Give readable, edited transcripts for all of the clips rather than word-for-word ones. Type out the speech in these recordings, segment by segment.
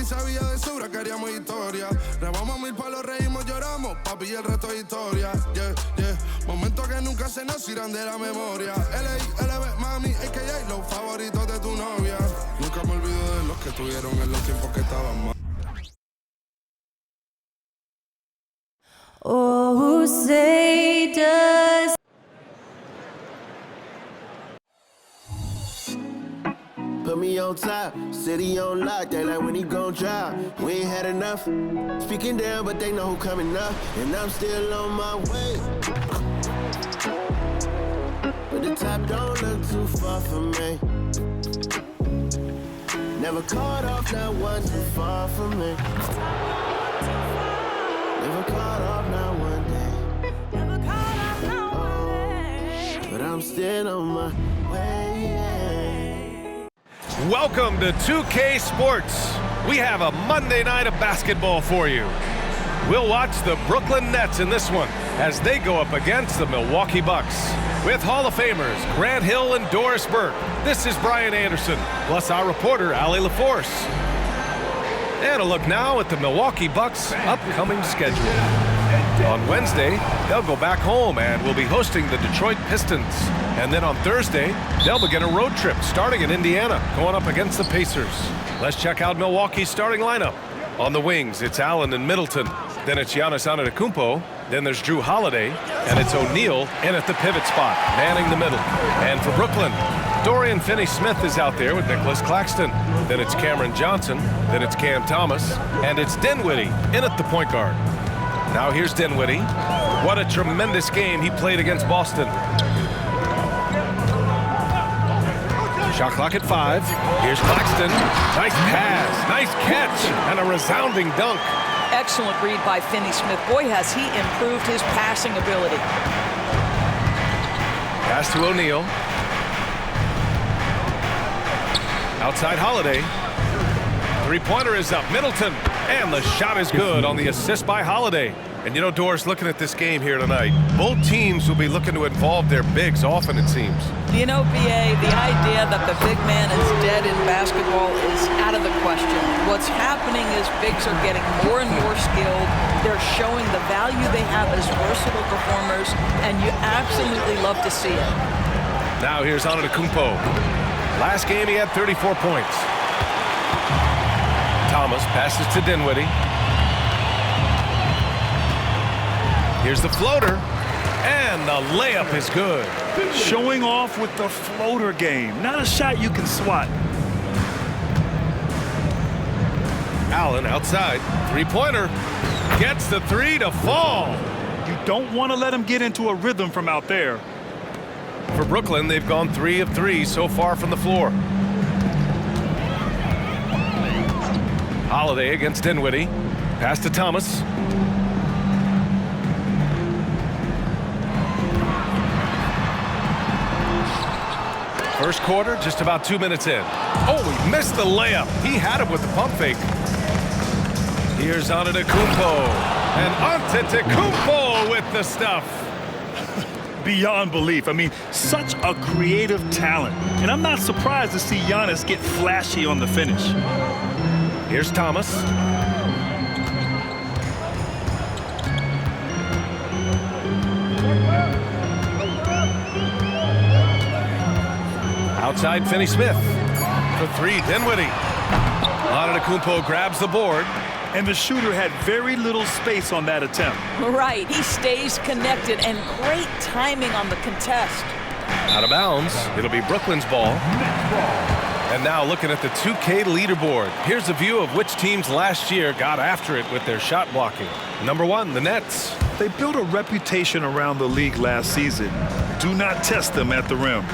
sabía de sobra que haríamos historia. Rebamos 1000 palos, reímos, lloramos, papi, y el resto es historia. Yeah, yeah. Momentos que nunca se nos irán de la memoria. L.A., LB, mami, AKA, los favoritos de tu novia. Nunca me olvido de los que tuvieron en los tiempos que estaban mal. Oh, say does. Put me on top, city on lock, they like when he gon' drop. We ain't had enough, speaking down, but they know who coming up. And I'm still on my way. But the top don't look too far from me. Never caught off, not one too far from me. Never caught off, not one day. Never caught up, no one. But I'm still on my way. Welcome to 2K Sports. We have a Monday night of basketball for you. We'll watch the Brooklyn Nets in this one as they go up against the Milwaukee Bucks. With Hall of Famers Grant Hill and Doris Burke, this is Brian Anderson, plus our reporter, Allie LaForce. And a look now at the Milwaukee Bucks' upcoming schedule. On Wednesday, they'll go back home and will be hosting the Detroit Pistons. And then on Thursday, they'll begin a road trip starting in Indiana, going up against the Pacers. Let's check out Milwaukee's starting lineup. On the wings, it's Allen and Middleton. Then it's Giannis Antetokounmpo. Then there's Drew Holiday. And it's O'Neal in at the pivot spot, manning the middle. And for Brooklyn, Dorian Finney-Smith is out there with Nicholas Claxton. Then it's Cameron Johnson. Then it's Cam Thomas. And it's Dinwiddie in at the point guard. Now here's Dinwiddie. What a tremendous game he played against Boston. Shot clock at 5. Here's Claxton. Nice pass, nice catch, and a resounding dunk. Excellent read by Finney-Smith. Boy, has he improved his passing ability. Pass to O'Neal. Outside Holiday. Three-pointer is up. Middleton. And the shot is good on the assist by Holiday. And you know, Doris, looking at this game here tonight, both teams will be looking to involve their bigs often, it seems. You know, B.A., the idea that the big man is dead in basketball is out of the question. What's happening is bigs are getting more and more skilled. They're showing the value they have as versatile performers, and you absolutely love to see it. Now here's Antetokounmpo. Last game he had 34 points. Thomas passes to Dinwiddie. Here's the floater, and the layup is good. Showing off with the floater game. Not a shot you can swat. Allen outside. Three-pointer. Gets the three to fall. You don't want to let him get into a rhythm from out there. For Brooklyn, they've gone 3 of 3 so far from the floor. Holiday against Dinwiddie. Pass to Thomas. First quarter, just about 2 minutes in. Oh, he missed the layup. He had it with the pump fake. Here's Antetokounmpo. And Antetokounmpo with the stuff. Beyond belief. I mean, such a creative talent. And I'm not surprised to see Giannis get flashy on the finish. Here's Thomas. Outside Finney-Smith. For 3, Dinwiddie. Antetokounmpo grabs the board. And the shooter had very little space on that attempt. Right, he stays connected, and great timing on the contest. Out of bounds. It'll be Brooklyn's ball. And now looking at the 2K leaderboard. Here's a view of which teams last year got after it with their shot blocking. Number 1, the Nets. They built a reputation around the league last season. Do not test them at the rim.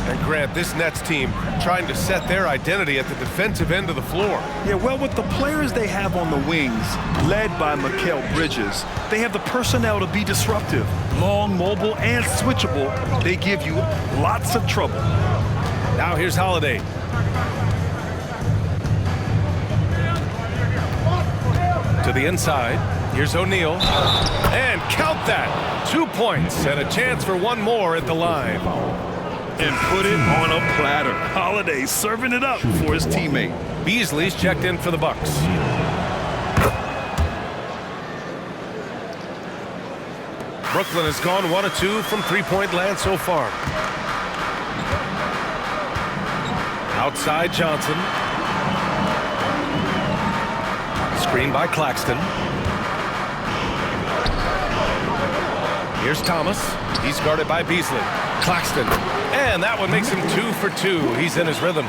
And Grant, this Nets team trying to set their identity at the defensive end of the floor. Yeah, well, with the players they have on the wings, led by Mikal Bridges, they have the personnel to be disruptive. Long, mobile, and switchable. They give you lots of trouble. Now here's Holiday. To the inside. Here's O'Neal. And count that. 2 points and a chance for one more at the line. And put it on a platter. Holiday serving it up for his teammate. Beasley's checked in for the Bucks. Brooklyn has gone 1 of 2 from three-point land so far. Outside Johnson. Screen by Claxton. Here's Thomas. He's guarded by Beasley. Claxton. And that one makes him 2 for 2. He's in his rhythm.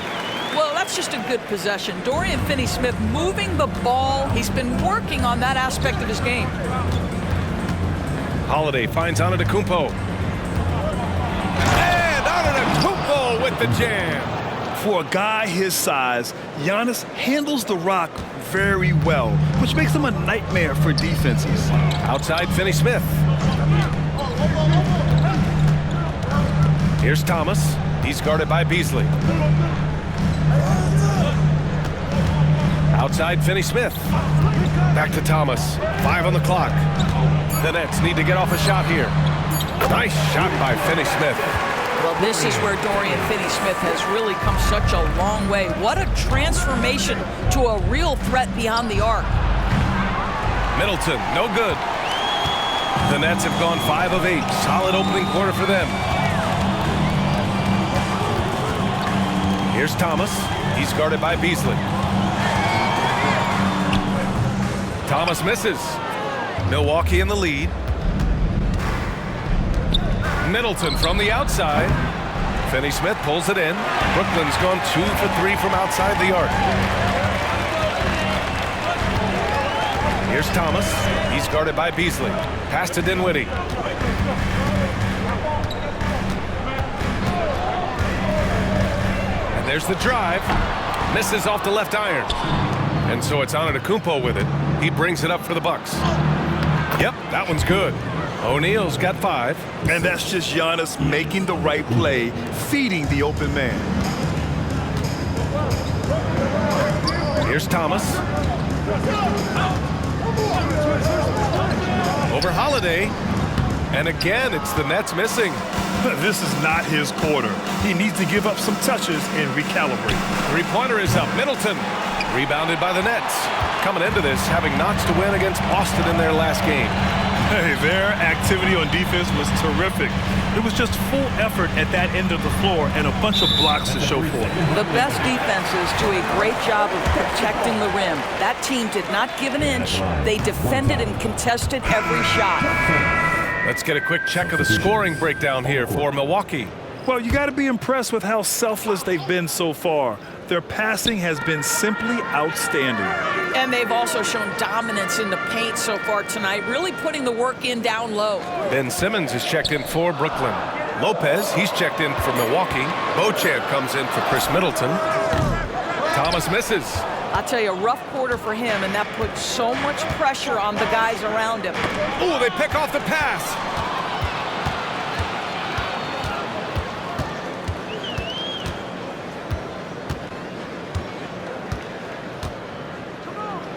Well, that's just a good possession. Dorian Finney-Smith moving the ball. He's been working on that aspect of his game. Holiday finds Antetokounmpo. And Antetokounmpo with the jam. For a guy his size, Giannis handles the rock very well, which makes him a nightmare for defenses. Outside Finney-Smith. Here's Thomas. He's guarded by Beasley. Outside Finney-Smith. Back to Thomas. 5 on the clock. The Nets need to get off a shot here. Nice shot by Finney-Smith. Well, this is where Dorian Finney-Smith has really come such a long way. What a transformation to a real threat beyond the arc. Middleton, no good. The Nets have gone 5 of 8. Solid opening quarter for them. Here's Thomas. He's guarded by Beasley. Thomas misses. Milwaukee in the lead. Middleton from the outside. Finney-Smith pulls it in. Brooklyn's gone 2 for 3 from outside the arc. Here's Thomas. He's guarded by Beasley. Pass to Dinwiddie. And there's the drive. Misses off the left iron. And so it's Antetokounmpo with it. He brings it up for the Bucks. Yep, that one's good. O'Neal's got 5. And that's just Giannis making the right play, feeding the open man. Here's Thomas. Over Holiday. And again, it's the Nets missing. This is not his quarter. He needs to give up some touches and recalibrate. Three-pointer is up. Middleton. Rebounded by the Nets. Coming into this, having knots to win against Boston in their last game. Hey, their activity on defense was terrific. It was just full effort at that end of the floor and a bunch of blocks to show for it. The best defenses do a great job of protecting the rim. That team did not give an inch. They defended and contested every shot. Let's get a quick check of the scoring breakdown here for Milwaukee. Well, you got to be impressed with how selfless they've been so far. Their passing has been simply outstanding. And they've also shown dominance in the paint so far tonight, really putting the work in down low. Ben Simmons is checked in for Brooklyn. Lopez, he's checked in for Milwaukee. Beauchamp comes in for Chris Middleton. Thomas misses. I'll tell you, a rough quarter for him, and that puts so much pressure on the guys around him. Ooh, they pick off the pass.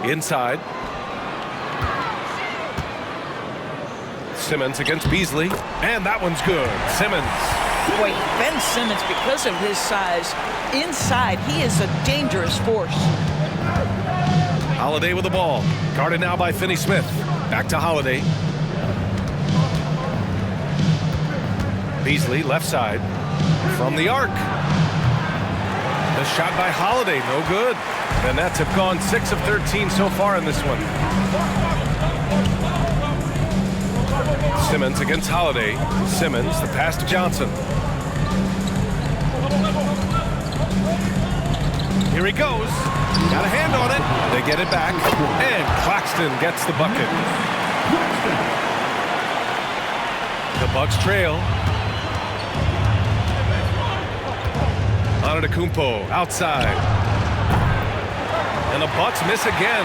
Inside. Simmons against Beasley. And that one's good. Simmons. Boy, Ben Simmons, because of his size, inside, he is a dangerous force. Holiday with the ball. Guarded now by Finney-Smith. Back to Holiday. Beasley, left side. From the arc. The shot by Holiday, no good. The Nets have gone 6 of 13 so far in this one. Simmons against Holiday. Simmons, the pass to Johnson. Here he goes. Got a hand on it. They get it back. And Claxton gets the bucket. The Bucks trail. Antetokounmpo outside. And the Bucks miss again.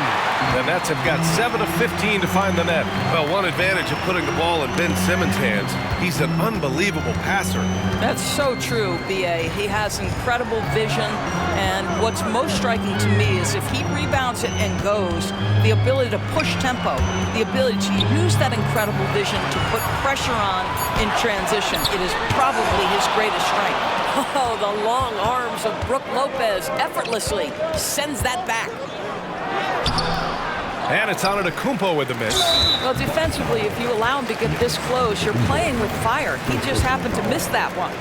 The Nets have got 7 of 15 to find the net. Well, one advantage of putting the ball in Ben Simmons' hands, he's an unbelievable passer. That's so true, B.A. He has incredible vision, and what's most striking to me is if he rebounds it and goes, the ability to push tempo, the ability to use that incredible vision to put pressure on in transition. It is probably his greatest strength. Oh, the long arms of Brook Lopez effortlessly sends that back. And it's Antetokounmpo with the miss. Well, defensively, if you allow him to get this close, you're playing with fire. He just happened to miss that one.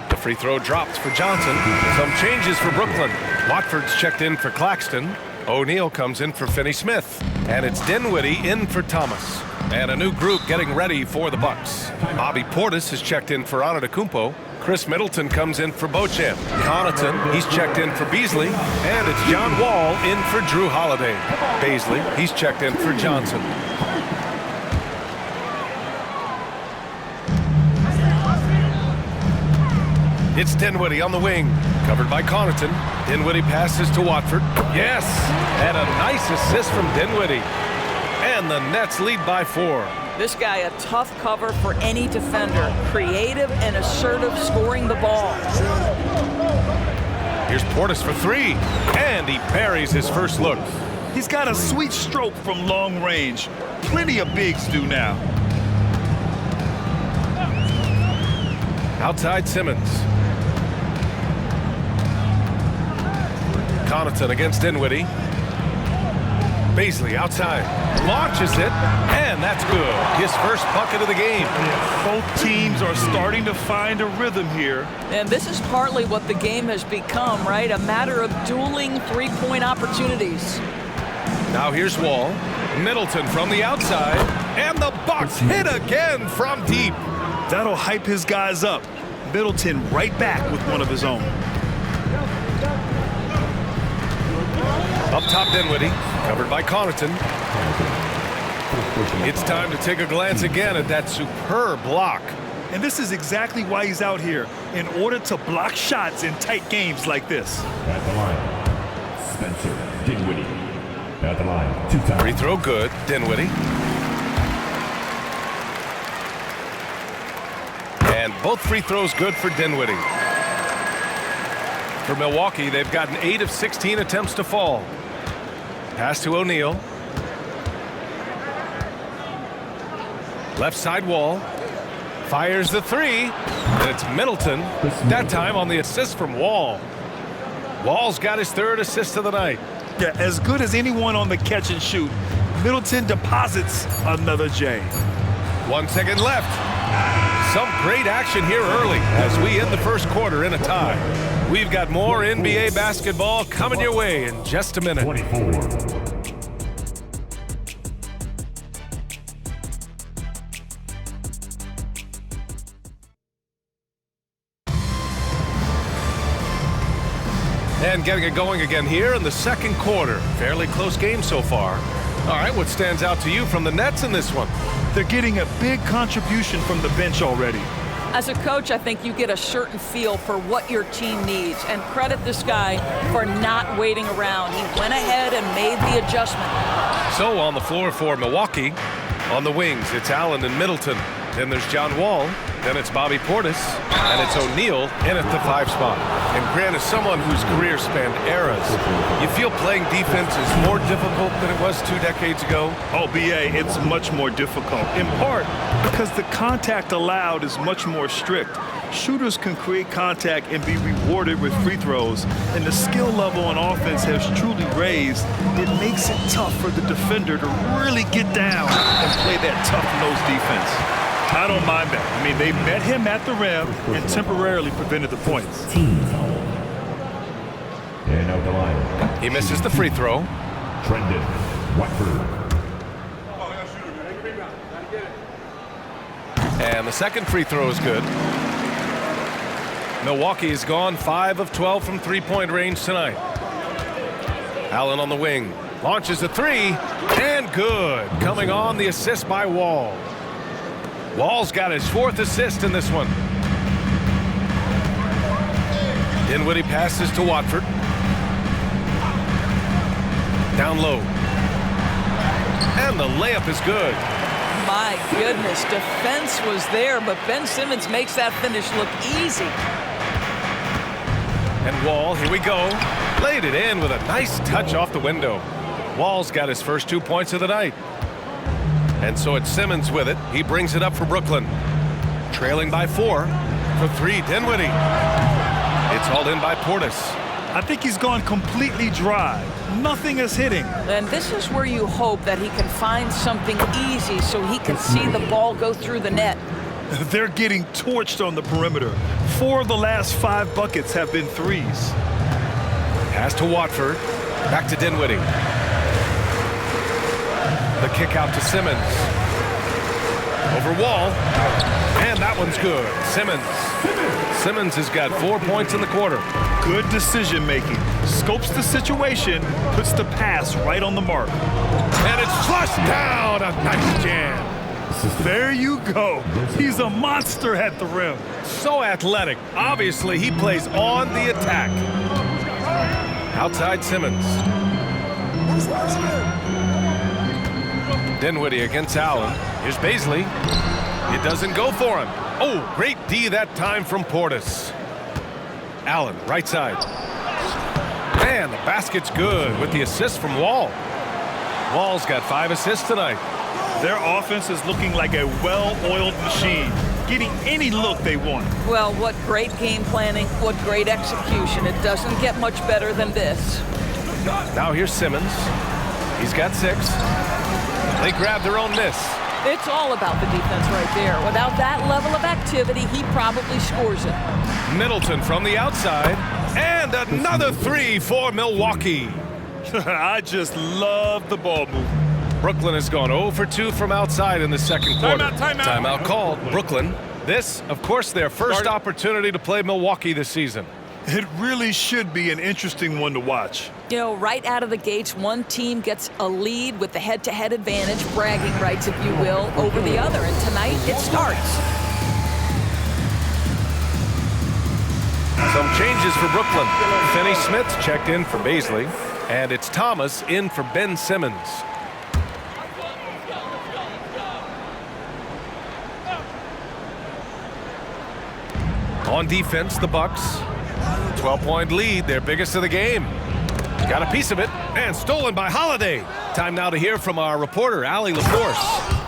The free throw dropped for Johnson. Some changes for Brooklyn. Watford's checked in for Claxton. O'Neal comes in for Finney-Smith. And it's Dinwiddie in for Thomas. And a new group getting ready for the Bucks. Bobby Portis is checked in for Antetokounmpo. Chris Middleton comes in for Beauchamp. Connaughton, he's checked in for Beasley. And it's John Wall in for Drew Holiday. Beasley, he's checked in for Johnson. It's Dinwiddie on the wing, covered by Connaughton. Dinwiddie passes to Watford. Yes, and a nice assist from Dinwiddie. And the Nets lead by 4. This guy, a tough cover for any defender. Creative and assertive scoring the ball. Here's Portis for 3, and he buries his first look. He's got a sweet stroke from long range. Plenty of bigs do now. Outside Simmons. Connaughton against Dinwiddie. Beasley outside, launches it, and that's good. His first bucket of the game. Both teams are starting to find a rhythm here. And this is partly what the game has become, right? A matter of dueling three-point opportunities. Now here's Wall. Middleton from the outside, and the Bucks hit again from deep. That'll hype his guys up. Middleton right back with one of his own. Up top, Dinwiddie, covered by Connaughton. It's time to take a glance again at that superb block. And this is exactly why he's out here, in order to block shots in tight games like this. At the line, Spencer Dinwiddie. At the line, 2 times. Free throw good, Dinwiddie. And both free throws good for Dinwiddie. For Milwaukee, they've gotten 8 of 16 attempts to fall. Pass to O'Neal. Left side Wall. Fires the 3. And it's Middleton. That time on the assist from Wall. Wall's got his 3rd assist of the night. Yeah, as good as anyone on the catch and shoot. Middleton deposits another J. 1 second left. Some great action here early as we end the first quarter in a tie. We've got more NBA basketball coming your way in just a minute. 24. And getting it going again here in the second quarter. Fairly close game so far. All right, what stands out to you from the Nets in this one? They're getting a big contribution from the bench already. As a coach, I think you get a certain feel for what your team needs, and credit this guy for not waiting around. He went ahead and made the adjustment. So on the floor for Milwaukee, on the wings, it's Allen and Middleton. Then there's John Wall. Then it's Bobby Portis. And it's O'Neal in at the 5 spot. And Grant, as someone whose career spanned eras, you feel playing defense is more difficult than it was 2 decades ago? Oh, BA, it's much more difficult, in part because the contact allowed is much more strict. Shooters can create contact and be rewarded with free throws, and the skill level on offense has truly raised. It makes it tough for the defender to really get down and play that tough nose defense. I don't mind that. I mean, they met him at the rim and temporarily prevented the points. Team foul. And out the line. He misses the free throw. Trendon Watford. And the second free throw is good. Milwaukee has gone 5 of 12 from three-point range tonight. Allen on the wing. Launches a 3. And good. Coming on the assist by Wall. Wall's got his 4th assist in this one. Dinwiddie passes to Watford. Down low. And the layup is good. My goodness, defense was there, but Ben Simmons makes that finish look easy. And Wall, here we go. Laid it in with a nice touch off the window. Wall's got his first 2 points of the night. And so it's Simmons with it. He brings it up for Brooklyn. Trailing by 4. for three, Dinwiddie. It's hauled in by Portis. I think he's gone completely dry. Nothing is hitting. And this is where you hope that he can find something easy so he can see the ball go through the net. They're getting torched on the perimeter. 4 of the last 5 buckets have been threes. Pass to Watford. Back to Dinwiddie. The kick out to Simmons. Over Wall. And that one's good. Simmons has got 4 points in the quarter. Good decision making. Scopes the situation, puts the pass right on the mark. And it's flushed down. A nice jam. There you go. He's a monster at the rim. So athletic. Obviously, he plays on the attack. Outside Simmons. Dinwiddie against Allen. Here's Baisley. It doesn't go for him. Oh, great D that time from Portis. Allen, right side. Man, the basket's good with the assist from Wall. Wall's got 5 assists tonight. Their offense is looking like a well-oiled machine, getting any look they want. Well, what great game planning, what great execution. It doesn't get much better than this. Now here's Simmons. He's got 6. They grab their own miss. It's all about the defense right there. Without that level of activity, he probably scores it. Middleton from the outside. And another 3 for Milwaukee. I just love the ball movement. Brooklyn has gone 0 for 2 from outside in the second quarter. Timeout called. Brooklyn. This, of course, their first opportunity to play Milwaukee this season. It really should be an interesting one to watch. You know, right out of the gates, one team gets a lead with the head-to-head advantage, bragging rights, if you will, over the other. And tonight, it starts. Some changes for Brooklyn. Finney-Smith checked in for Baisley. And it's Thomas in for Ben Simmons. On defense, the Bucks. 12-point lead, their biggest of the game. Got a piece of it, and stolen by Holiday. Time now to hear from our reporter, Allie LaForce.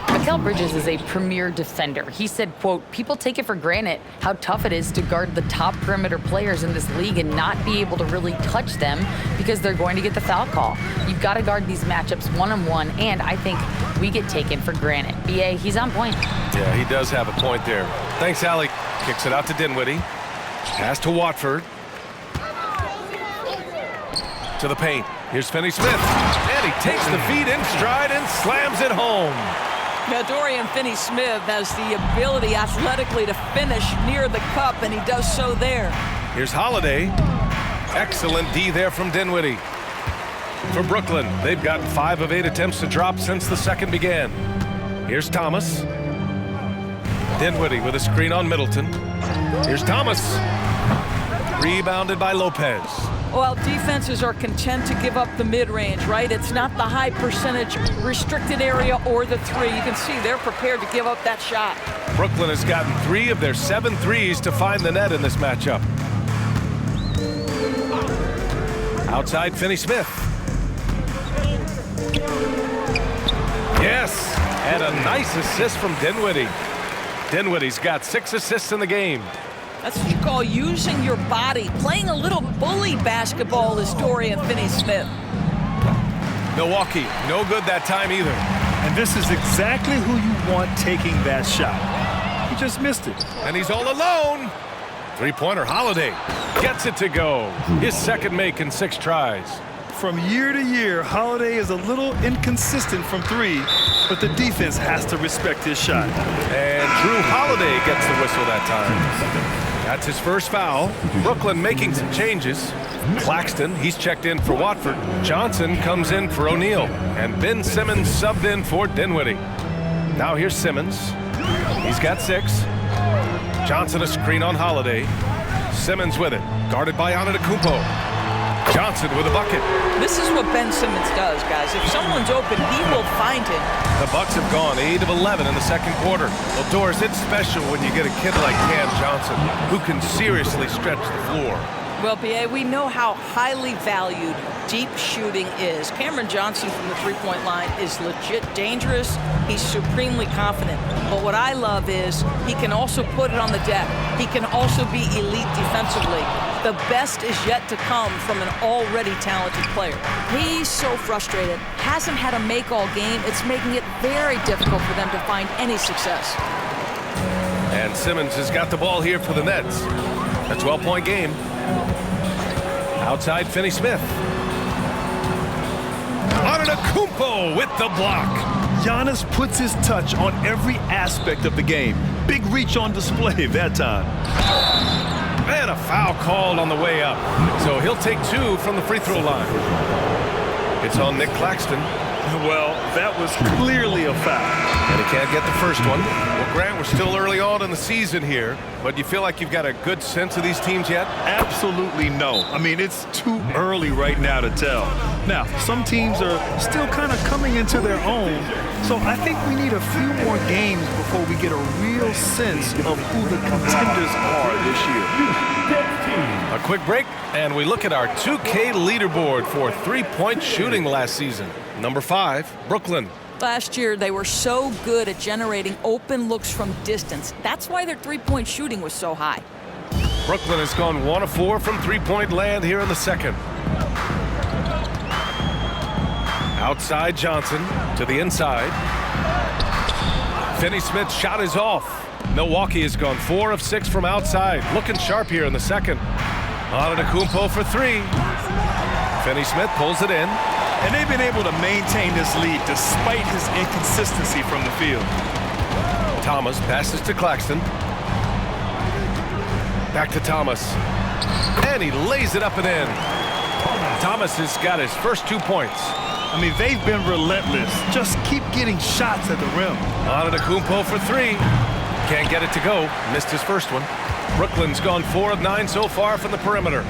Mikal Bridges is a premier defender. He said, quote, people take it for granted how tough it is to guard the top perimeter players in this league and not be able to really touch them because they're going to get the foul call. You've got to guard these matchups one-on-one, and I think we get taken for granted. BA, he's on point. Yeah, he does have a point there. Thanks, Allie. Kicks it out to Dinwiddie. Pass to Watford. To the paint. Here's Finney-Smith. And he takes the feed in stride and slams it home. Now, Dorian Finney-Smith has the ability athletically to finish near the cup, and he does so there. Here's Holiday. Excellent D there from Dinwiddie. For Brooklyn, they've gotten 5 of 8 attempts to drop since the second began. Here's Thomas. Dinwiddie with a screen on Middleton. Here's Thomas. Rebounded by Lopez. Well, defenses are content to give up the mid-range, right? It's not the high percentage restricted area or the 3. You can see they're prepared to give up that shot. Brooklyn has gotten 3 of their 7 threes to find the net in this matchup. Outside, Finney-Smith. Yes, and a nice assist from Dinwiddie. Dinwiddie's got 6 assists in the game. That's what you call using your body. Playing a little bully basketball is Dorian Finney-Smith. Milwaukee, no good that time either. And this is exactly who you want taking that shot. He just missed it. And he's all alone. 3-pointer Holiday gets it to go. His second make in 6 tries. From year to year, Holiday is a little inconsistent from 3, but the defense has to respect his shot. And Drew Holiday gets the whistle that time. That's his first foul. Brooklyn making some changes. Claxton, he's checked in for Watford. Johnson comes in for O'Neal. And Ben Simmons subbed in for Dinwiddie. Now here's Simmons. He's got 6. Johnson a screen on Holiday. Simmons with it. Guarded by Antetokounmpo. Johnson with a bucket. This is what Ben Simmons does, guys. If someone's open, he will find him. The Bucks have gone 8 of 11 in the second quarter. Well, Doris, it's special when you get a kid like Cam Johnson who can seriously stretch the floor. Well, B.A., we know how highly valued deep shooting is. Cameron Johnson from the three-point line is legit dangerous. He's supremely confident. But what I love is he can also put it on the deck. He can also be elite defensively. The best is yet to come from an already talented player. He's so frustrated. Hasn't had a make all game. It's making it very difficult for them to find any success. And Simmons has got the ball here for the Nets. A 12-point game. Outside, Finney-Smith. Antetokounmpo with the block. Giannis puts his touch on every aspect of the game. Big reach on display that time. And a foul called on the way up. So he'll take 2 from the free throw line. It's on Nick Claxton. Well, that was clearly a foul. And he can't get the first one. Well, Grant, we're still early on in the season here, but you feel like you've got a good sense of these teams yet? Absolutely no. I mean, it's too early right now to tell. Now, some teams are still kind of coming into their own, so I think we need a few more games before we get a real sense of who the contenders are this year. A quick break, and we look at our 2K leaderboard for three-point shooting last season. Number 5, Brooklyn. Last year, they were so good at generating open looks from distance. That's why their three-point shooting was so high. Brooklyn has gone 1 of 4 from three-point land here in the second. Outside Johnson to the inside. Finney-Smith's shot is off. Milwaukee has gone 4 of 6 from outside. Looking sharp here in the second. Antetokounmpo for 3. Finney-Smith pulls it in. And they've been able to maintain this lead despite his inconsistency from the field. Thomas passes to Claxton. Back to Thomas. And he lays it up and in. Thomas has got his first 2 points. I mean, they've been relentless. Just keep getting shots at the rim. Antetokounmpo for 3. Can't get it to go. Missed his first one. Brooklyn's gone 4 of 9 so far from the perimeter.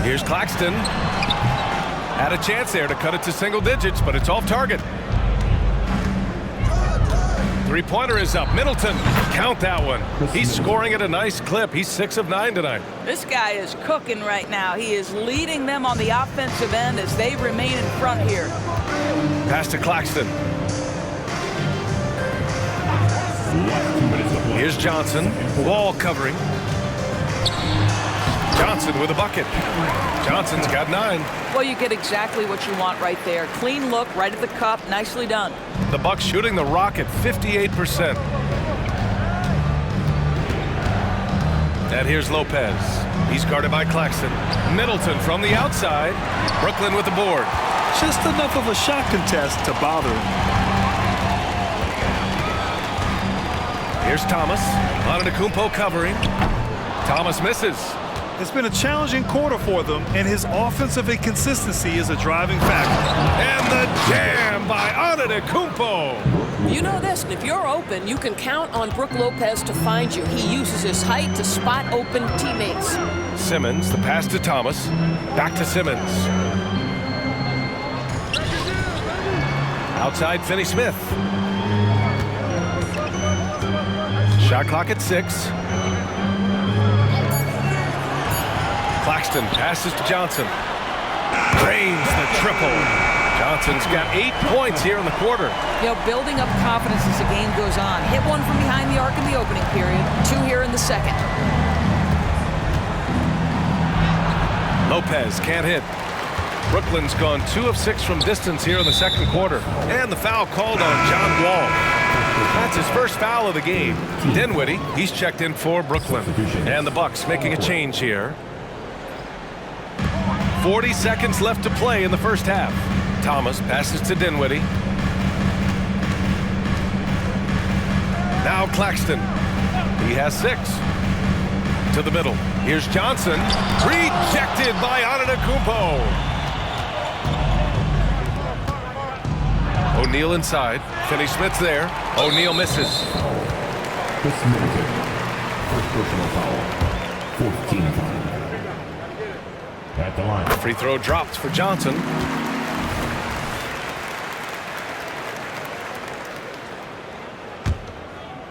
Here's Claxton. Had a chance there to cut it to single digits, but it's off target. Three-pointer is up. Middleton, count that one. He's scoring at a nice clip. He's 6 of 9 tonight. This guy is cooking right now. He is leading them on the offensive end as they remain in front here. Pass to Claxton. Here's Johnson. Wall covering. Johnson with a bucket. Johnson's got 9. Well, you get exactly what you want right there. Clean look, right at the cup. Nicely done. The Bucks shooting the rock at 58%. And here's Lopez. He's guarded by Claxton. Middleton from the outside. Brooklyn with the board. Just enough of a shot contest to bother him. Here's Thomas. Antetokounmpo covering. Thomas misses. It's been a challenging quarter for them, and his offensive inconsistency is a driving factor. And the jam by Antetokounmpo. You know this, and if you're open, you can count on Brook Lopez to find you. He uses his height to spot open teammates. Simmons, the pass to Thomas. Back to Simmons. Outside, Finney-Smith. Shot clock at 6. Claxton passes to Johnson. Drains the triple. Johnson's got 8 points here in the quarter. You know, building up confidence as the game goes on. Hit one from behind the arc in the opening period. 2 here in the second. Lopez can't hit. Brooklyn's gone 2 of 6 from distance here in the second quarter. And the foul called on John Wall. That's his first foul of the game. Dinwiddie, he's checked in for Brooklyn. And the Bucks making a change here. 40 seconds left to play in the first half. Thomas passes to Dinwiddie. Now Claxton. He has 6. To the middle. Here's Johnson. Rejected by Antetokounmpo. O'Neal inside. Finney-Smith's there. O'Neal misses. Chris Middleton. First personal foul. 14 foul. At the line. Free throw dropped for Johnson.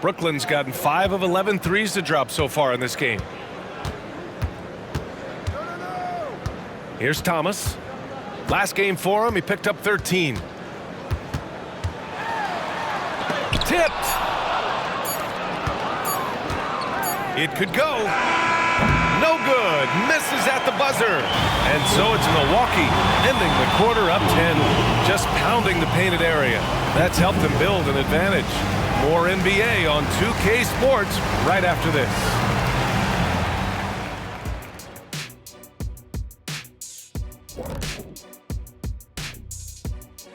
Brooklyn's gotten 5 of 11 threes to drop so far in this game. Here's Thomas. Last game for him, he picked up 13. Tipped. It could go. No good. Misses at the buzzer. And so it's Milwaukee ending the quarter up 10. Just pounding the painted area. That's helped them build an advantage. More NBA on 2K Sports right after this.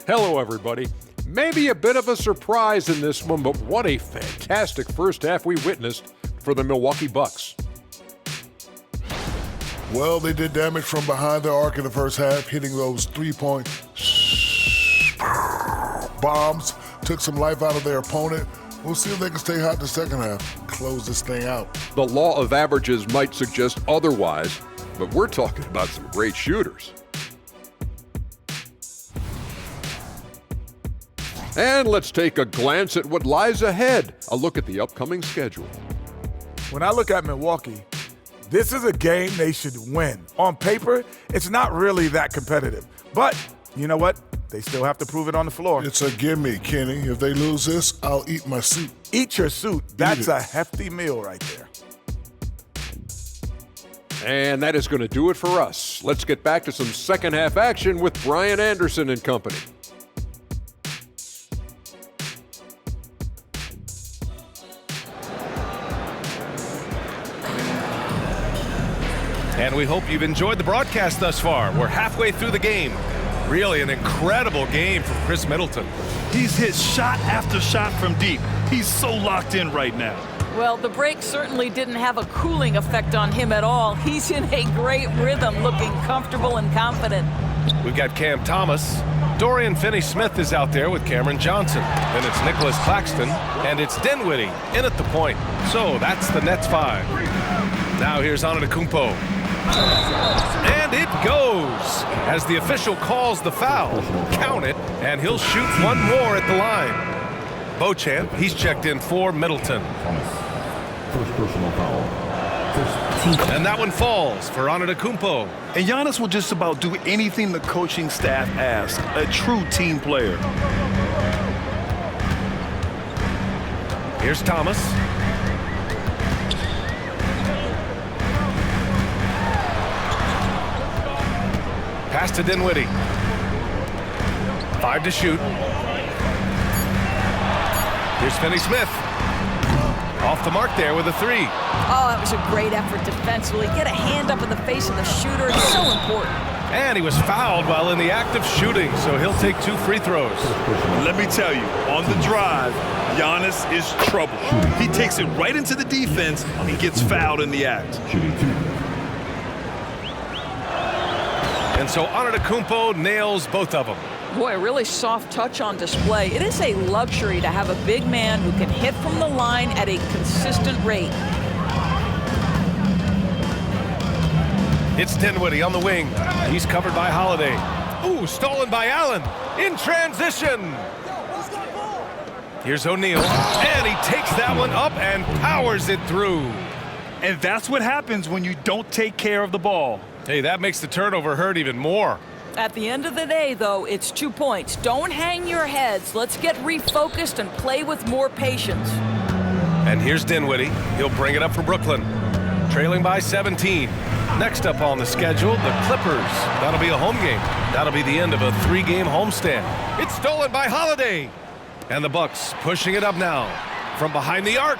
Hello, everybody. Maybe a bit of a surprise in this one, but what a fantastic first half we witnessed for the Milwaukee Bucks. Well, they did damage from behind the arc in the first half, hitting those three-point bombs, took some life out of their opponent. We'll see if they can stay hot in the second half, close this thing out. The law of averages might suggest otherwise, but we're talking about some great shooters. And let's take a glance at what lies ahead. A look at the upcoming schedule. When I look at Milwaukee, this is a game they should win. On paper, it's not really that competitive. But you know what? They still have to prove it on the floor. It's a gimme, Kenny. If they lose this, I'll eat my suit. Eat your suit. That's a hefty meal right there. And that is going to do it for us. Let's get back to some second half action with Brian Anderson and company. And we hope you've enjoyed the broadcast thus far. We're halfway through the game. Really an incredible game from Chris Middleton. He's hit shot after shot from deep. He's so locked in right now. Well, the break certainly didn't have a cooling effect on him at all. He's in a great rhythm, looking comfortable and confident. We've got Cam Thomas. Dorian Finney-Smith is out there with Cameron Johnson. Then it's Nicholas Claxton, and it's Dinwiddie in at the point. So that's the Nets 5. Now here's Antetokounmpo. And it goes as the official calls the foul. Count it, and he'll shoot one more at the line. Beauchamp, he's checked in for Middleton. First personal foul. And that one falls for Antetokounmpo. And Giannis will just about do anything the coaching staff asks. A true team player. Here's Thomas. Pass to Dinwiddie. 5 to shoot. Here's Finney-Smith. Off the mark there with a 3. Oh, that was a great effort defensively. Get a hand up in the face of the shooter. It's so important. And he was fouled while in the act of shooting, so he'll take 2 free throws. Let me tell you, on the drive, Giannis is trouble. He takes it right into the defense and he gets fouled in the act. And so Antetokounmpo nails both of them. Boy, a really soft touch on display. It is a luxury to have a big man who can hit from the line at a consistent rate. It's Dinwiddie on the wing. He's covered by Holiday. Ooh, stolen by Allen. In transition. Here's O'Neal. And he takes that one up and powers it through. And that's what happens when you don't take care of the ball. Hey, that makes the turnover hurt even more. At the end of the day, though, it's 2 points. Don't hang your heads. Let's get refocused and play with more patience. And here's Dinwiddie. He'll bring it up for Brooklyn. Trailing by 17. Next up on the schedule, the Clippers. That'll be a home game. That'll be the end of a 3-game homestand. It's stolen by Holiday. And the Bucks pushing it up now. From behind the arc.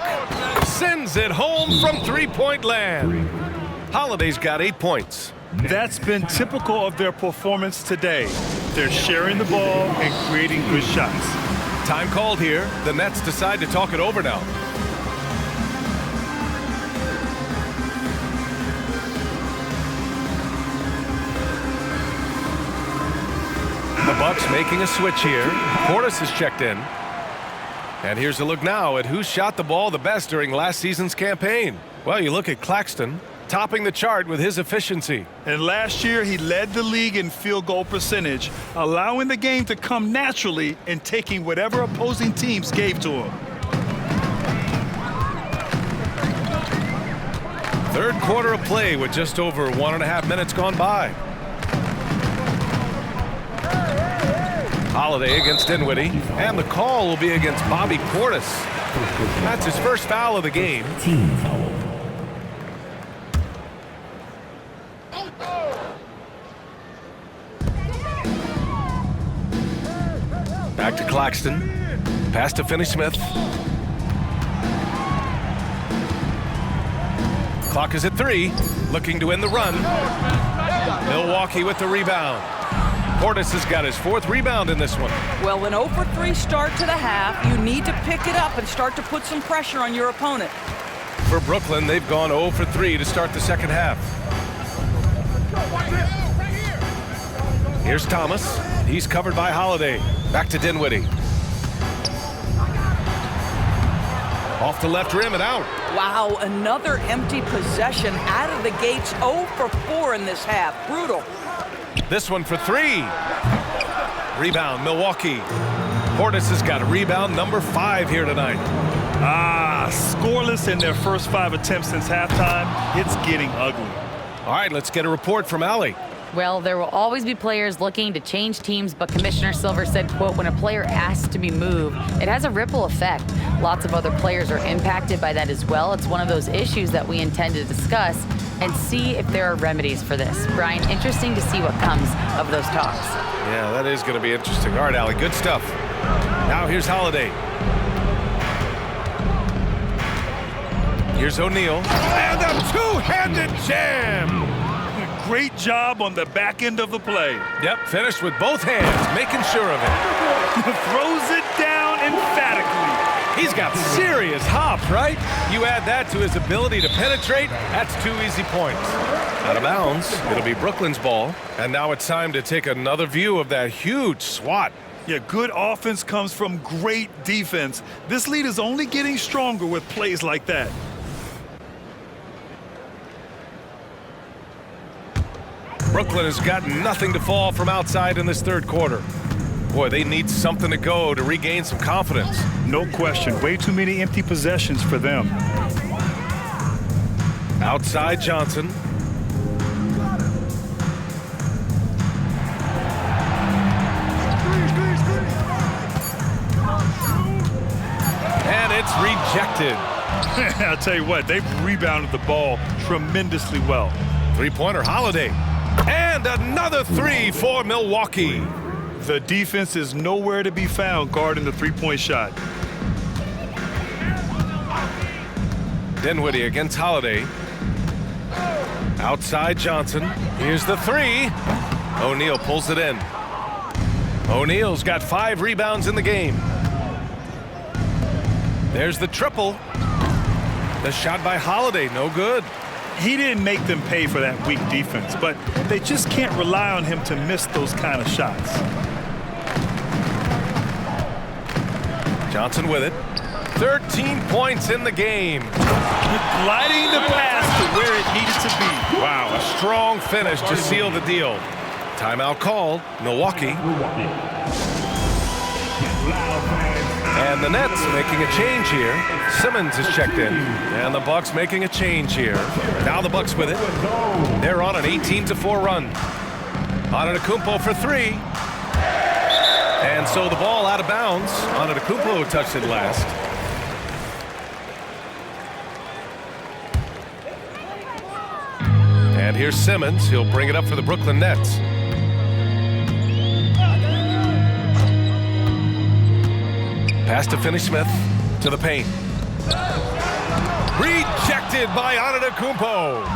Sends it home from three-point land. Holiday's got 8 points. That's been typical of their performance today. They're sharing the ball and creating good shots. Time called here. The Nets decide to talk it over now. The Bucks making a switch here. Portis is checked in. And here's a look now at who shot the ball the best during last season's campaign. Well, you look at Claxton, topping the chart with his efficiency. And last year, he led the league in field goal percentage, allowing the game to come naturally and taking whatever opposing teams gave to him. Third quarter of play with just over 1.5 minutes gone by. Holiday against Dinwiddie, and the call will be against Bobby Portis. That's his first foul of the game. Team foul. Back to Claxton. Pass to Finney-Smith. Clock is at 3. Looking to win the run. Milwaukee with the rebound. Portis has got his 4th rebound in this one. Well, an 0 for 3 start to the half. You need to pick it up and start to put some pressure on your opponent. For Brooklyn, they've gone 0 for 3 to start the second half. Here's Thomas. He's covered by Holiday. Back to Dinwiddie. Off the left rim and out. Wow, another empty possession out of the gates. 0 for 4 in this half. Brutal. This one for 3. Rebound, Milwaukee. Portis has got a rebound number 5 here tonight. Scoreless in their first 5 attempts since halftime. It's getting ugly. All right, let's get a report from Allie. Well, there will always be players looking to change teams, but Commissioner Silver said, quote, when a player asks to be moved, it has a ripple effect. Lots of other players are impacted by that as well. It's one of those issues that we intend to discuss and see if there are remedies for this. Brian, interesting to see what comes of those talks. Yeah, that is going to be interesting. All right, Allie, good stuff. Now here's Holiday. Here's O'Neal. And a two-handed jam. Great job on the back end of the play. Yep, finished with both hands, making sure of it. Throws it down emphatically. He's got serious hop, right? You add that to his ability to penetrate, that's 2 easy points. Out of bounds, it'll be Brooklyn's ball. And now it's time to take another view of that huge swat. Yeah, good offense comes from great defense. This lead is only getting stronger with plays like that. Brooklyn has got nothing to fall from outside in this third quarter. Boy, they need something to go to regain some confidence. No question. Way too many empty possessions for them. Outside Johnson. And it's rejected. I'll tell you what, they've rebounded the ball tremendously well. Three-pointer, Holiday. And another 3 for Milwaukee. The defense is nowhere to be found guarding the three-point shot. Dinwiddie against Holiday. Outside Johnson. Here's the 3. O'Neal pulls it in. O'Neal's got 5 rebounds in the game. There's the triple. The shot by Holiday, no good. He didn't make them pay for that weak defense, but they just can't rely on him to miss those kind of shots. Johnson with it. 13 points in the game. Gliding the pass to where it needed to be. Wow, a strong finish to seal the deal. Timeout called, Milwaukee. And the Nets making a change here. Simmons is checked in. And the Bucks making a change here. Now the Bucks with it. They're on an 18-4 run. Antetokounmpo for 3. And so the ball out of bounds. Antetokounmpo touched it last. And here's Simmons. He'll bring it up for the Brooklyn Nets. Pass to Finney-Smith to the paint. Rejected by Antetokounmpo.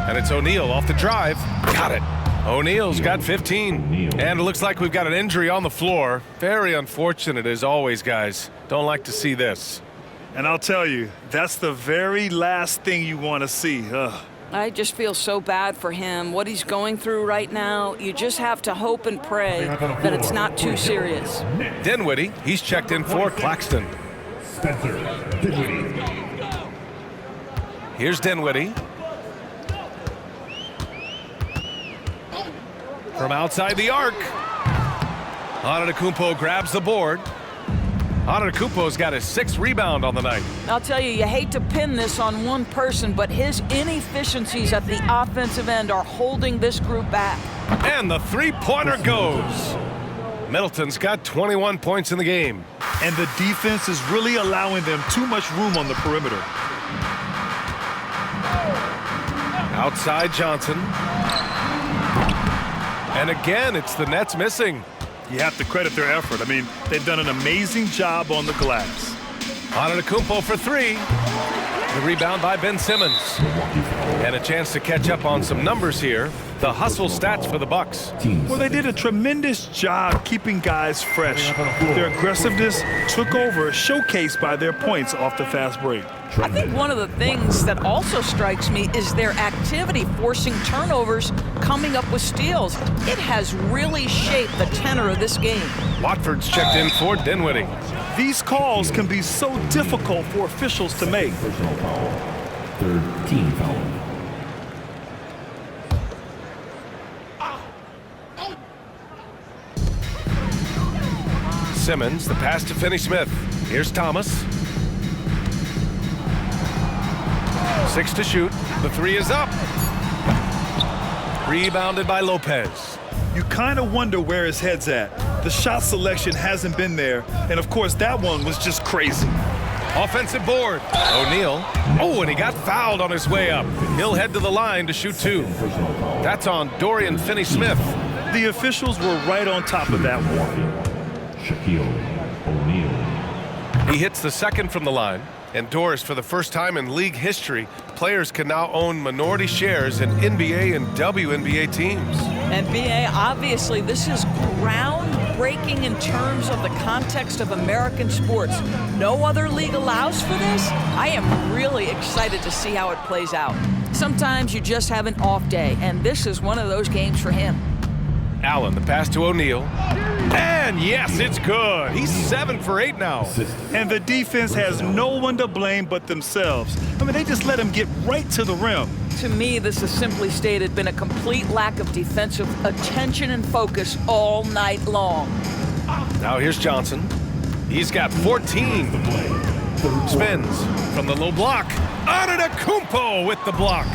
And it's O'Neal off the drive. Got it. O'Neal's got 15. And it looks like we've got an injury on the floor. Very unfortunate as always, guys. Don't like to see this. And I'll tell you, that's the very last thing you want to see. I just feel so bad for him. What he's going through right now, you just have to hope and pray that it's not too serious. Dinwiddie, he's checked in for Claxton. Spencer Dinwiddie. Here's Dinwiddie. From outside the arc. Antetokounmpo grabs the board. Antetokounmpo's got his 6th rebound on the night. I'll tell you, you hate to pin this on one person, but his inefficiencies at the offensive end are holding this group back. And the three-pointer goes. Middleton's got 21 points in the game. And the defense is really allowing them too much room on the perimeter. Outside Johnson. And again, it's the Nets missing. You have to credit their effort. I mean, they've done an amazing job on the glass. Antetokounmpo for three. The rebound by Ben Simmons. And a chance to catch up on some numbers here. The hustle stats for the Bucks. Well, they did a tremendous job keeping guys fresh. Their aggressiveness took over, showcased by their points off the fast break. I think one of the things that also strikes me is their activity forcing turnovers, coming up with steals. It has really shaped the tenor of this game. Watford's checked in for Dinwiddie. These calls can be so difficult for officials to make. Third team foul. Simmons, the pass to Finney-Smith. Here's Thomas. 6 to shoot. The three is up. Rebounded by Lopez. You kind of wonder where his head's at. The shot selection hasn't been there, and of course that one was just crazy. Offensive board. O'Neal. Oh, and he got fouled on his way up. He'll head to the line to shoot two. That's on Dorian Finney-Smith. The officials were right on top of that one. Shaquille O'Neal. He hits the second from the line. And Doris, for the first time in league history, players can now own minority shares in NBA and WNBA teams. And BA, obviously, this is groundbreaking in terms of the context of American sports. No other league allows for this. I am really excited to see how it plays out. Sometimes you just have an off day, and this is one of those games for him. Allen, the pass to O'Neal. And yes, it's good. He's 7 for 8 now. And the defense has no one to blame but themselves. I mean, they just let him get right to the rim. To me, this has simply stated been a complete lack of defensive attention and focus all night long. Now here's Johnson. He's got 14. Spins from the low block. Antetokounmpo with the block.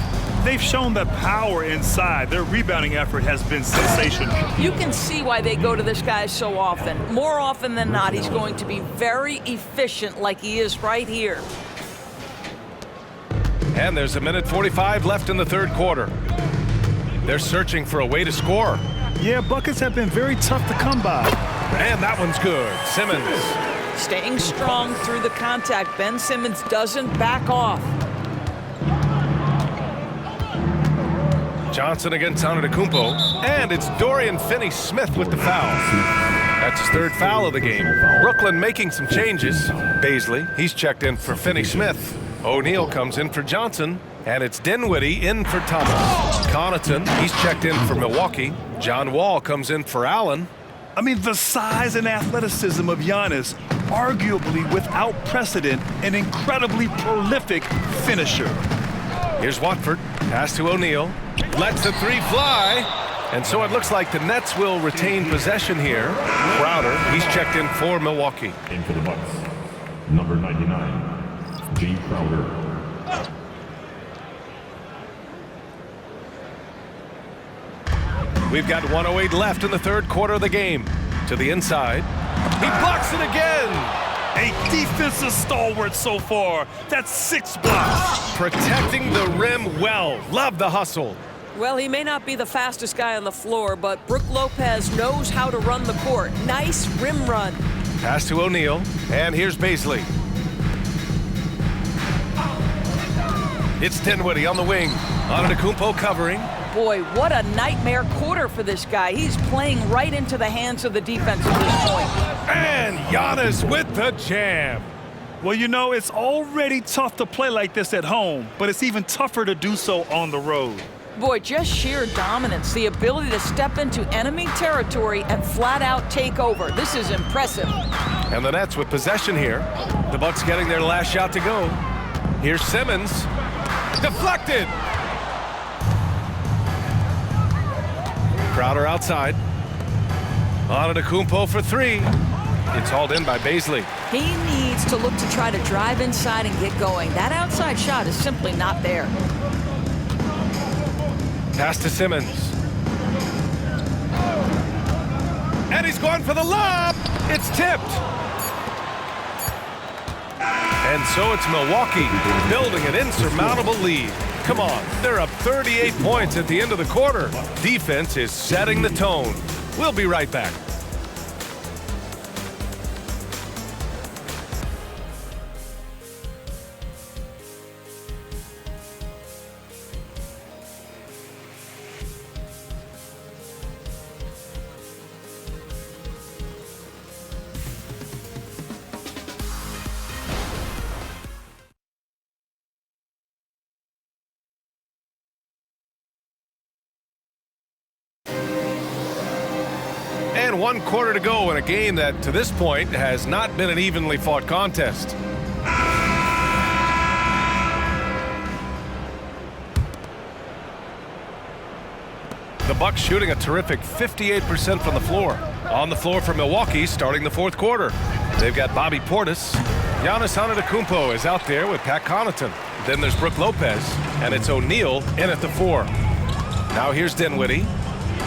They've shown the power inside. Their rebounding effort has been sensational. You can see why they go to this guy so often. More often than not, he's going to be very efficient like he is right here. And there's 1:45 left in the third quarter. They're searching for a way to score. Yeah, buckets have been very tough to come by. And that one's good. Simmons. Staying strong through the contact. Ben Simmons doesn't back off. Johnson against Antetokounmpo, and it's Dorian Finney-Smith with the foul. That's his third foul of the game. Brooklyn making some changes. Baisley, he's checked in for Finney-Smith. O'Neal comes in for Johnson, and it's Dinwiddie in for Thomas. Connaughton, he's checked in for Milwaukee. John Wall comes in for Allen. I mean, the size and athleticism of Giannis, arguably without precedent, an incredibly prolific finisher. Here's Watford, pass to O'Neal. Lets the three fly. And so it looks like the Nets will retain possession here. Crowder, he's checked in for Milwaukee. In for the Bucks, number 99, Jay Crowder. We've got 1:08 left in the third quarter of the game. To the inside. He blocks it again. A defensive stalwart so far. That's 6 blocks. Protecting the rim well. Love the hustle. Well, he may not be the fastest guy on the floor, but Brook Lopez knows how to run the court. Nice rim run. Pass to O'Neal, and here's Baisley. It's Dinwiddie on the wing. Antetokounmpo covering. Boy, what a nightmare quarter for this guy. He's playing right into the hands of the defense at this point. And Giannis with the jam. Well, you know, it's already tough to play like this at home, but it's even tougher to do so on the road. Boy, just sheer dominance, the ability to step into enemy territory and flat out take over. This is impressive. And the Nets with possession here. The Bucks getting their last shot to go. Here's Simmons. Deflected. Crowder outside. Antetokounmpo for three. It's hauled in by Baisley. He needs to look to try to drive inside and get going. That outside shot is simply not there. Pass to Simmons. And he's going for the lob. It's tipped. And so it's Milwaukee building an insurmountable lead. Come on, they're up 38 points at the end of the quarter. Defense is setting the tone. We'll be right back. And 1 quarter to go in a game that, to this point, has not been an evenly fought contest. The Bucks shooting a terrific 58% from the floor. On the floor for Milwaukee starting the 4th quarter. They've got Bobby Portis. Giannis Antetokounmpo is out there with Pat Connaughton. Then there's Brook Lopez, and it's O'Neal in at the 4. Now here's Dinwiddie.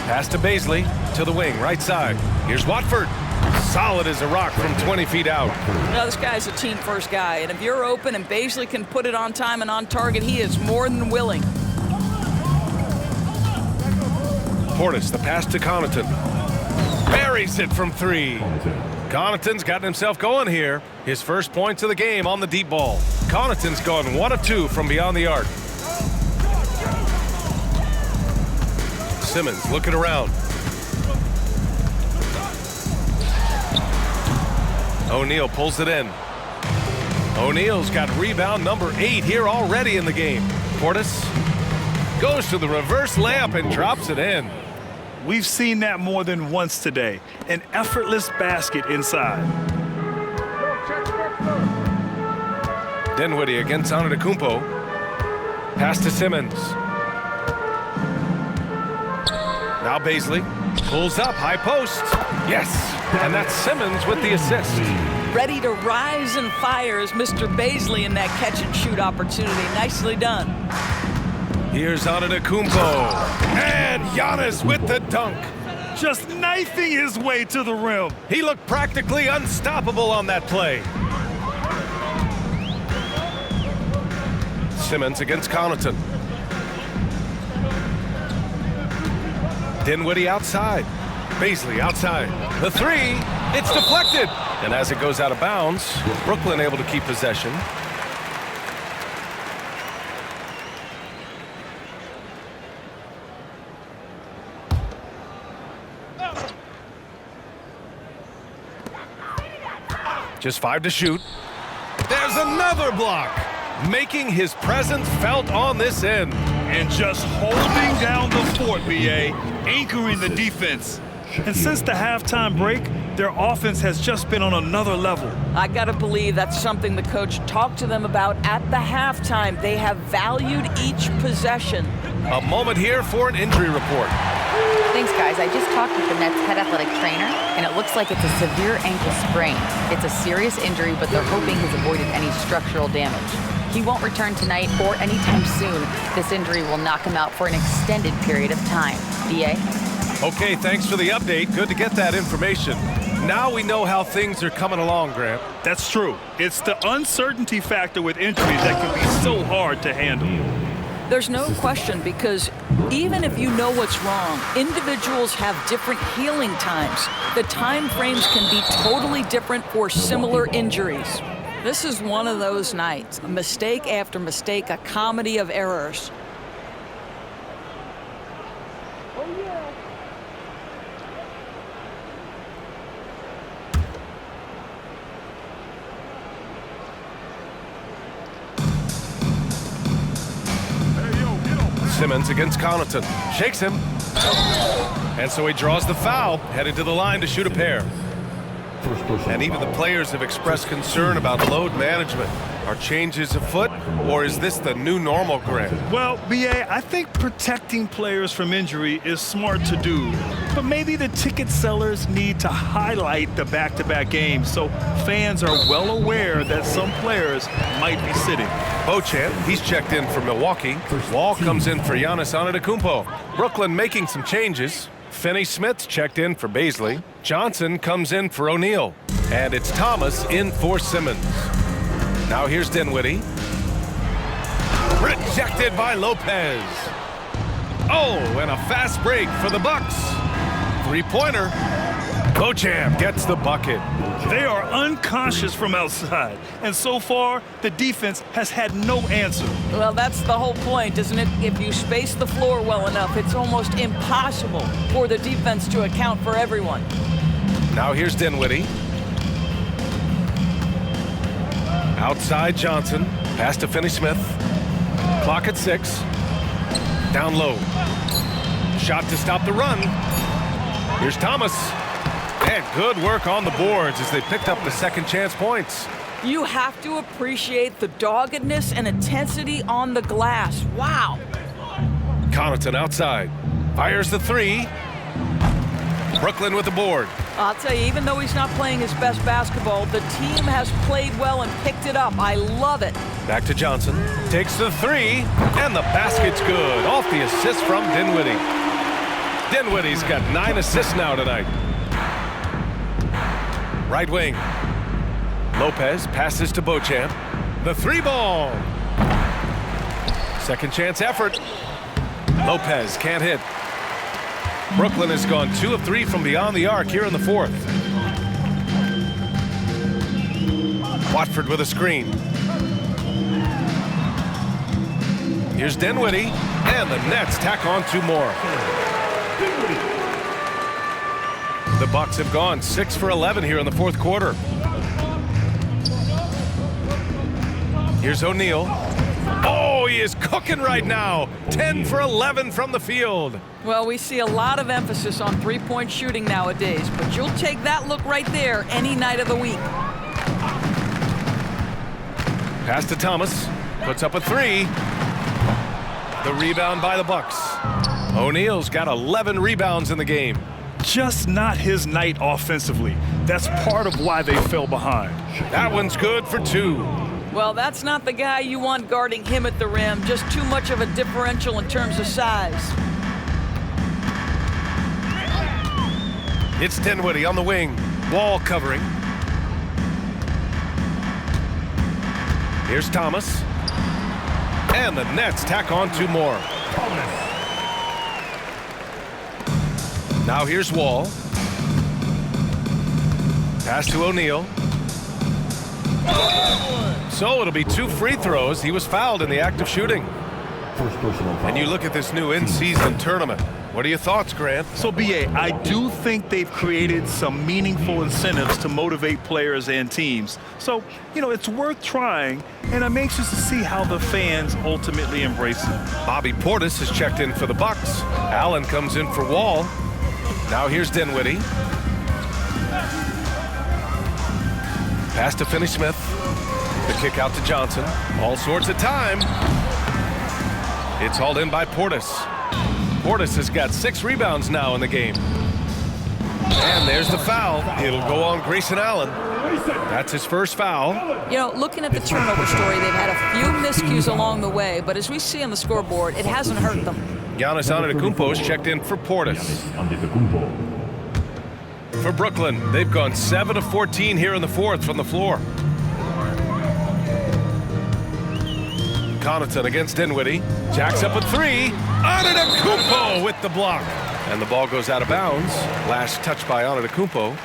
Pass to Bazley, to the wing, right side. Here's Watford. Solid as a rock from 20 feet out. You know, this guy's a team-first guy, and if you're open and Bazley can put it on time and on target, he is more than willing. Portis, the pass to Connaughton. Buries it from 3. Connaughton's gotten himself going here. His first points of the game on the deep ball. Connaughton's gone 1 of 2 from beyond the arc. Simmons looking around. O'Neal pulls it in. O'Neal's got rebound number 8 here already in the game. Portis goes to the reverse layup and drops it in. We've seen that more than once today. An effortless basket inside. Dinwiddie against Antetokounmpo. Pass to Simmons. Now Bazley pulls up, high post. Yes, and that's Simmons with the assist. Ready to rise and fire is Mr. Bazley in that catch-and-shoot opportunity. Nicely done. Here's Antetokounmpo. And Giannis with the dunk. Just knifing his way to the rim. He looked practically unstoppable on that play. Simmons against Connaughton. Dinwiddie outside. Bazley outside. The 3, it's deflected. And as it goes out of bounds, Brooklyn able to keep possession. Just 5 to shoot. There's another block, making his presence felt on this end. And just holding down the fort, B.A., anchoring the defense. And since the halftime break, their offense has just been on another level. I gotta believe that's something the coach talked to them about at the halftime. They have valued each possession. A moment here for an injury report. Thanks, guys. I just talked with the Nets head athletic trainer, and it looks like it's a severe ankle sprain. It's a serious injury, but they're hoping he's avoided any structural damage. He won't return tonight or anytime soon. This injury will knock him out for an extended period of time. B.A.? Okay, thanks for the update. Good to get that information. Now we know how things are coming along, Grant. That's true. It's the uncertainty factor with injuries that can be so hard to handle. There's no question, because even if you know what's wrong, individuals have different healing times. The time frames can be totally different for similar injuries. This is one of those nights. Mistake after mistake, a comedy of errors. Simmons against Connaughton. Shakes him. And so he draws the foul, headed to the line to shoot a pair. And even the players have expressed concern about load management. Are changes afoot, or is this the new normal, Grant? Well, B.A., I think protecting players from injury is smart to do. But maybe the ticket sellers need to highlight the back-to-back games so fans are well aware that some players might be sitting. Beauchamp, he's checked in for Milwaukee. Wall comes in for Giannis Antetokounmpo. Brooklyn making some changes. Finney-Smith checked in for Baisley. Johnson comes in for O'Neal. And it's Thomas in for Simmons. Now here's Dinwiddie. Rejected by Lopez. Oh, and a fast break for the Bucks. Three-pointer. Beauchamp gets the bucket. They are unconscious from outside, and so far, the defense has had no answer. Well, that's the whole point, isn't it? If you space the floor well enough, it's almost impossible for the defense to account for everyone. Now here's Dinwiddie. Outside Johnson. Pass to Finney-Smith. Clock at 6. Down low. Shot to stop the run. Here's Thomas. And good work on the boards as they picked up the second chance points. You have to appreciate the doggedness and intensity on the glass. Wow. Connaughton outside. Fires the three. Brooklyn with the board. I'll tell you, even though he's not playing his best basketball, the team has played well and picked it up. I love it. Back to Johnson. Takes the three. And the basket's good. Off the assist from Dinwiddie. Dinwiddie's got 9 assists now tonight. Right wing. Lopez passes to Beauchamp. The three ball. Second chance effort. Lopez can't hit. Brooklyn has gone 2 of 3 from beyond the arc here in the fourth. Watford with a screen. Here's Dinwiddie, and the Nets tack on 2 more. The Bucks have gone 6 for 11 here in the fourth quarter. Here's O'Neal. Oh, he is cooking right now. 10 for 11 from the field. Well, we see a lot of emphasis on three-point shooting nowadays, but you'll take that look right there any night of the week. Pass to Thomas. Puts up a 3. The rebound by the Bucks. O'Neal's got 11 rebounds in the game. Just not his night offensively. That's part of why they fell behind. That one's good for 2. Well, that's not the guy you want guarding him at the rim. Just too much of a differential in terms of size. It's Dinwiddie on the wing. Wall covering. Here's Thomas. And the Nets tack on 2 more. Now here's Wall. Pass to O'Neal. So it'll be 2 free throws. He was fouled in the act of shooting. And you look at this new in-season tournament. What are your thoughts, Grant? So, B.A., I do think they've created some meaningful incentives to motivate players and teams. So, it's worth trying, and I'm anxious to see how the fans ultimately embrace it. Bobby Portis has checked in for the Bucks. Allen comes in for Wall. Now here's Dinwiddie. Pass to Finney-Smith. The kick out to Johnson. All sorts of time. It's hauled in by Portis. Portis has got 6 rebounds now in the game. And there's the foul. It'll go on Grayson Allen. That's his first foul. Looking at the turnover story, they've had a few miscues along the way, but as we see on the scoreboard, it hasn't hurt them. Giannis Antetokounmpo has checked in for Portis. For Brooklyn, they've gone 7 of 14 here in the fourth from the floor. Connaughton against Dinwiddie. Jacks up a 3. Antetokounmpo with the block. And the ball goes out of bounds. Last touch by Antetokounmpo.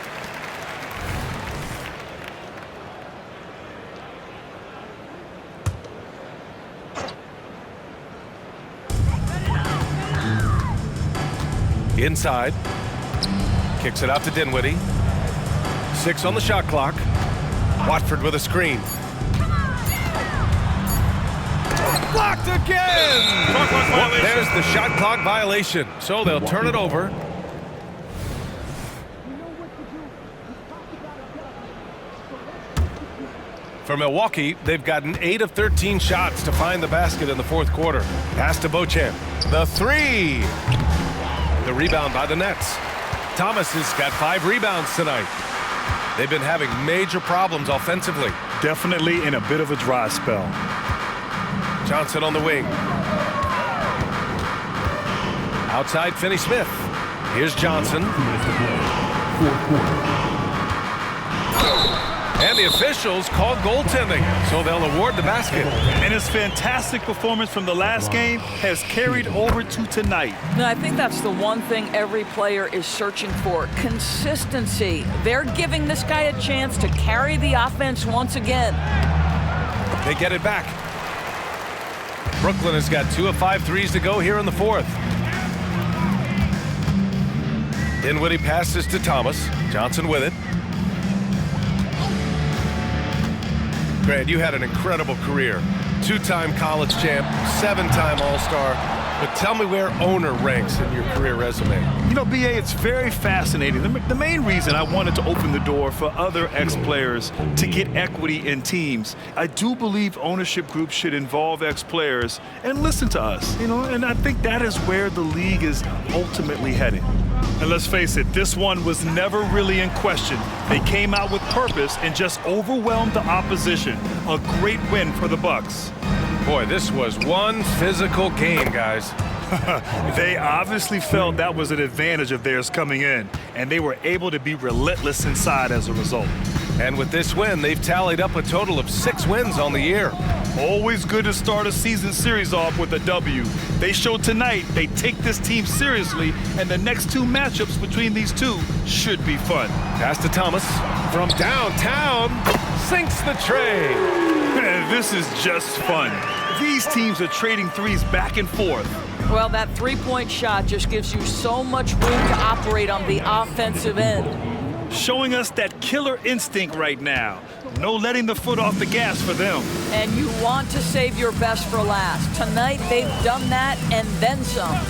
Inside. Kicks it out to Dinwiddie. 6 on the shot clock. Watford with a screen. Blocked again! There's the shot clock violation. So they'll turn it over. For Milwaukee, they've gotten 8 of 13 shots to find the basket in the fourth quarter. Pass to Beauchamp. The 3. The rebound by the Nets. Thomas has got 5 rebounds tonight. They've been having major problems offensively. Definitely in a bit of a dry spell. Johnson on the wing. Outside Finney-Smith. Here's Johnson. And the officials call goaltending, so they'll award the basket. And his fantastic performance from the last game has carried over to tonight. No, I think that's the one thing every player is searching for, consistency. They're giving this guy a chance to carry the offense once again. They get it back. Brooklyn has got 2 of 5 threes to go here in the fourth. Dinwiddie passes to Thomas. Johnson with it. Grant, you had an incredible career. 2-time college champ, 7-time All-Star. But tell me where owner ranks in your career resume. You know, B.A., it's very fascinating. The main reason I wanted to open the door for other ex-players to get equity in teams, I do believe ownership groups should involve ex-players and listen to us, you know, and I think that is where the league is ultimately heading. And let's face it, this one was never really in question. They came out with purpose and just overwhelmed the opposition. A great win for the Bucks. Boy, this was one physical game, guys. They obviously felt that was an advantage of theirs coming in, and they were able to be relentless inside as a result. And with this win, they've tallied up a total of 6 wins on the year. Always good to start a season series off with a W. They showed tonight they take this team seriously, and the next 2 matchups between these two should be fun. Pass to Thomas from downtown, sinks the tray. This is just fun. These teams are trading threes back and forth. Well, that three-point shot just gives you so much room to operate on the offensive end. Showing us that killer instinct right now. No letting the foot off the gas for them. And you want to save your best for last. Tonight, they've done that and then some.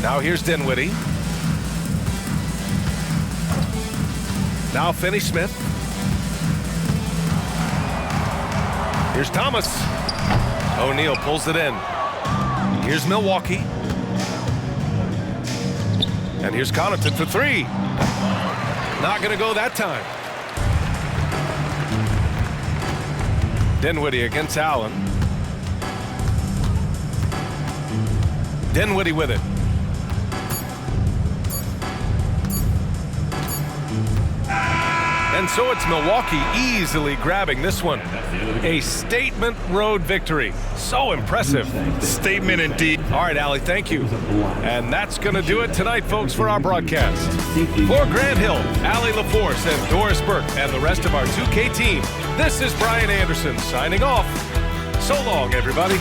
Now here's Dinwiddie. Now Finney-Smith. Here's Thomas. O'Neal pulls it in. Here's Milwaukee. And here's Connaughton for 3. Not going to go that time. Dinwiddie against Allen. Dinwiddie with it. And so it's Milwaukee easily grabbing this one. A statement road victory. So impressive. Statement indeed. All right, Allie, thank you. And that's going to do it tonight, folks, for our broadcast. For Grant Hill, Allie LaForce, and Doris Burke, and the rest of our 2K team, this is Brian Anderson signing off. So long, everybody.